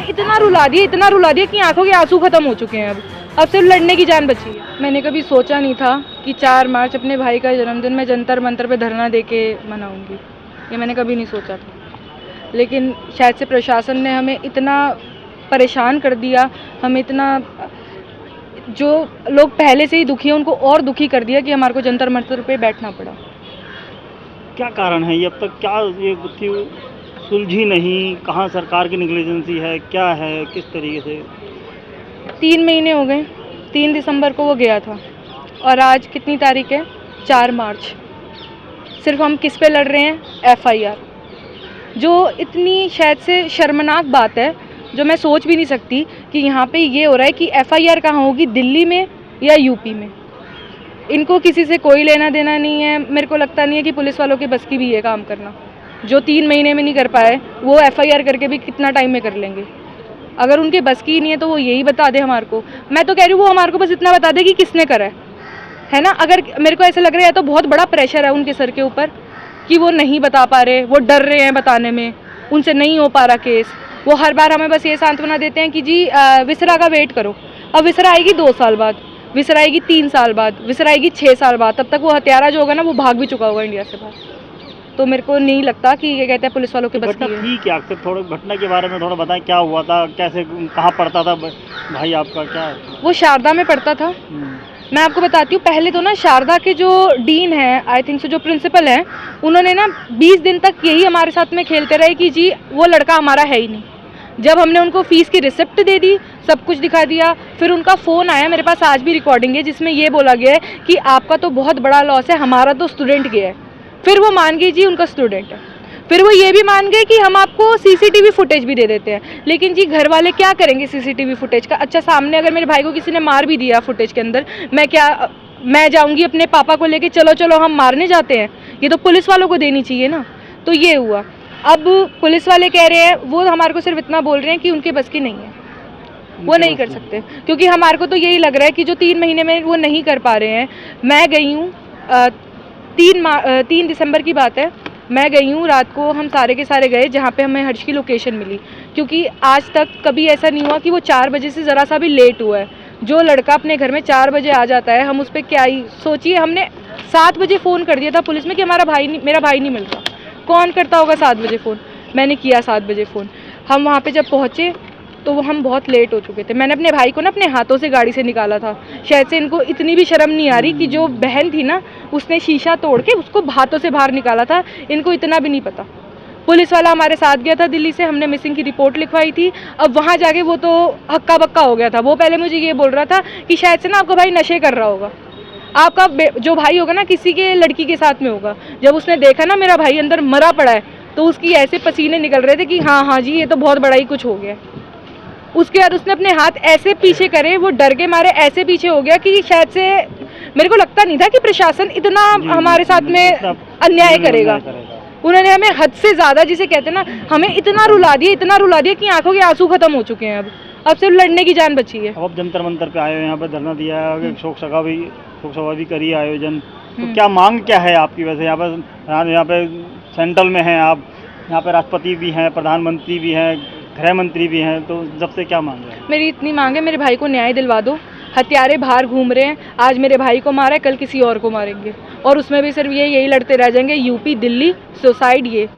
इतना रुला दिया कि आंखों के आंसू खत्म हो चुके हैं। अब सिर्फ लड़ने की जान बची है। मैंने कभी सोचा नहीं था कि 4 मार्च अपने भाई का जन्मदिन मैं जंतर मंतर पे धरना दे के मनाऊँगी, ये मैंने कभी नहीं सोचा था। लेकिन शायद से प्रशासन ने हमें इतना परेशान कर दिया, हमें इतना, जो लोग पहले से ही दुखी हैं उनको और दुखी कर दिया कि हमारे को जंतर मंतर पे बैठना पड़ा। क्या कारण है ये, अब तक क्या ये गुत्थी सुलझी नहीं? कहाँ सरकार की नेग्लिजेंसी है, क्या है, किस तरीके से? 3 महीने हो गए। 3 दिसंबर को वो गया था और आज कितनी तारीख है? 4 मार्च। सिर्फ हम किस पे लड़ रहे हैं? FIR, जो इतनी शायद से शर्मनाक बात है, जो मैं सोच भी नहीं सकती कि यहाँ पे ये हो रहा है कि FIR कहाँ होगी, दिल्ली में या यूपी में। इनको किसी से कोई लेना देना नहीं है। मेरे को लगता नहीं है कि पुलिस वालों के बस की भी ये काम करना। जो 3 महीने में नहीं कर पाए वो FIR करके भी कितना टाइम में कर लेंगे। अगर उनके बस की नहीं है तो वो यही बता दे हमारे को। मैं तो कह रही हूँ वो हमारे को बस इतना बता दे कि किसने करा है ना। अगर मेरे को ऐसा लग रहा है तो बहुत बड़ा प्रेशर है उनके सर के ऊपर कि वो नहीं बता पा रहे, वो डर रहे हैं बताने में, उनसे नहीं हो पा रहा केस। वो हर बार हमें बस ये सांत्वना देते हैं कि जी विसरा का वेट करो। अब विसरा आएगी 2 साल बाद, विसरा आएगी 3 साल बाद, विसरा आएगी 6 साल बाद। तब तक वो हत्यारा जो होगा ना वो भाग भी चुका होगा इंडिया से बाहर। तो मेरे को नहीं लगता कि ये कहते हैं पुलिस वालों के बस की है। ठीक है, अक्सर थोड़ा घटना के बारे में थोड़ा बताएं, क्या हुआ था, कैसे, कहाँ पढ़ता था भाई आपका, क्या है? वो शारदा में पढ़ता था। मैं आपको बताती हूँ, पहले तो ना शारदा के जो डीन है, आई थिंक सो, जो प्रिंसिपल हैं, उन्होंने ना 20 दिन तक यही हमारे साथ में खेलते रहे कि जी वो लड़का हमारा है ही नहीं। जब हमने उनको फीस की रिसिप्ट दे दी, सब कुछ दिखा दिया, फिर उनका फ़ोन आया, मेरे पास आज भी रिकॉर्डिंग है, जिसमें ये बोला गया है कि आपका तो बहुत बड़ा लॉस है, हमारा तो स्टूडेंट गया है। फिर वो मान गई जी उनका स्टूडेंट है। फिर वो ये भी मान गए कि हम आपको CCTV फुटेज भी दे देते हैं। लेकिन जी घर वाले क्या करेंगे CCTV फुटेज का? अच्छा, सामने अगर मेरे भाई को किसी ने मार भी दिया फुटेज के अंदर, मैं जाऊंगी अपने पापा को लेके, चलो चलो हम मारने जाते हैं? ये तो पुलिस वालों को देनी चाहिए ना। तो ये हुआ। अब पुलिस वाले कह रहे हैं, वो हमारे को सिर्फ इतना बोल रहे हैं कि उनके बस की नहीं है, वो नहीं कर सकते, क्योंकि हमारे को तो यही लग रहा है कि जो 3 महीने में वो नहीं कर पा रहे हैं। मैं गई हूँ 3 दिसंबर की बात है, मैं गई हूँ रात को, हम सारे के सारे गए जहाँ पे हमें हर्ष की लोकेशन मिली, क्योंकि आज तक कभी ऐसा नहीं हुआ कि वो 4 बजे से ज़रा सा भी लेट हुआ है। जो लड़का अपने घर में 4 बजे आ जाता है, हम उस पर क्या ही सोचिए। हमने 7 बजे फ़ोन कर दिया था पुलिस में कि मेरा भाई नहीं मिल रहा। कौन करता होगा 7 बजे फ़ोन? मैंने किया 7 बजे फ़ोन। हम वहाँ पे जब पहुँचे तो हम बहुत लेट हो चुके थे। मैंने अपने भाई को ना अपने हाथों से गाड़ी से निकाला था। शायद से इनको इतनी भी शर्म नहीं आ रही कि जो बहन थी ना, उसने शीशा तोड़ के उसको हाथों से बाहर निकाला था। इनको इतना भी नहीं पता। पुलिस वाला हमारे साथ गया था दिल्ली से, हमने मिसिंग की रिपोर्ट लिखवाई थी। अब वहाँ जाके वो तो हक्का बक्का हो गया था। वो पहले मुझे ये बोल रहा था कि शायद से ना आपका भाई नशे कर रहा होगा, आपका जो भाई होगा ना किसी के लड़की के साथ में होगा। जब उसने देखा ना मेरा भाई अंदर मरा पड़ा है, तो उसकी ऐसे पसीने निकल रहे थे कि हाँ जी ये तो बहुत बड़ा ही कुछ हो गया। उसके बाद उसने अपने हाथ ऐसे पीछे करे, वो डर के मारे ऐसे पीछे हो गया कि शायद से मेरे को लगता नहीं था कि प्रशासन इतना हमारे साथ में अन्याय करेगा। उन्होंने हमें हद से ज़्यादा, जिसे कहते हैं ना, हमें इतना रुला दिया कि आंखों के आंसू खत्म हो चुके हैं। अब सिर्फ लड़ने की जान बची है। अब जंतर मंतर पे आए हो, यहाँ पे धरना दिया है, शोक सभा भी करी आयोजन, तो क्या मांग क्या है आपकी? वैसे यहाँ पे सेंट्रल में हैं आप, यहाँ पे राष्ट्रपति भी हैं, प्रधानमंत्री भी हैं, गृह मंत्री भी हैं, तो जब से क्या मांग है? मेरी इतनी मांग है, मेरे भाई को न्याय दिलवा दो। हत्यारे बाहर घूम रहे हैं, आज मेरे भाई को मारा है, कल किसी और को मारेंगे, और उसमें भी सिर्फ यही लड़ते रह जाएंगे, यूपी, दिल्ली, सुसाइड, ये